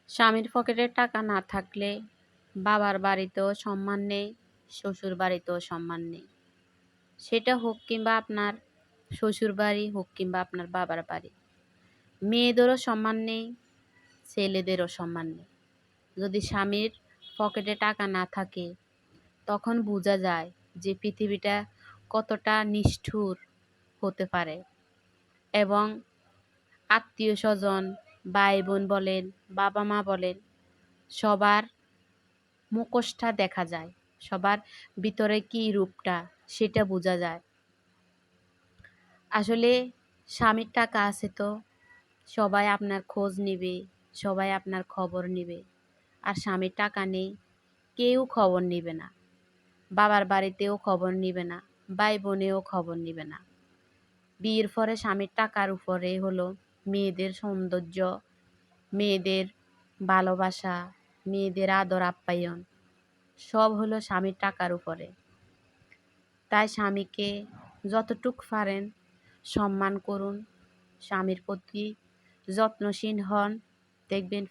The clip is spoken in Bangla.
স্বামীর পকেটে টাকা না থাকলে বাবার বাড়িতেও সম্মান নেই, শ্বশুর বাড়িতেও সম্মান নেই। সেটা হোক কিংবা আপনার শ্বশুর বাড়ি, হোক কিংবা আপনার বাবার বাড়ি। মেয়েদেরও সম্মান নেই, ছেলেদেরও সম্মান নেই। যদি স্বামীর পকেটে টাকা না থাকে তখন বোঝা যায় যে পৃথিবীটা কতটা নিষ্ঠুর হতে পারে। এবং আত্মীয় স্বজন, ভাই বোন বলেন, বাবা মা বলেন, সবার মুখোশটা দেখা যায়, সবার ভিতরে কি রূপটা সেটা বোঝা যায়। আসলে স্বামীর টাকা আছে তো সবাই আপনার খোঁজ নেবে, সবাই আপনার খবর নেবে। আর স্বামীর টাকা নেই, কেউ খবর নেবে না। বাবার বাড়িতেও খবর নেবে না, ভাই বোনেও খবর নেবে না। বিয়ের পরে স্বামীর টাকার উপরে হলো মেয়েদের সৌন্দর্য, মেয়েদের ভালোবাসা, মেয়েদের আদর আপ্যায়ন সব হলো স্বামীর টাকার উপরে। তাই স্বামীকে যতটুক পারেন সম্মান করুন, স্বামীর প্রতি যত্নশীল হন, দেখবেন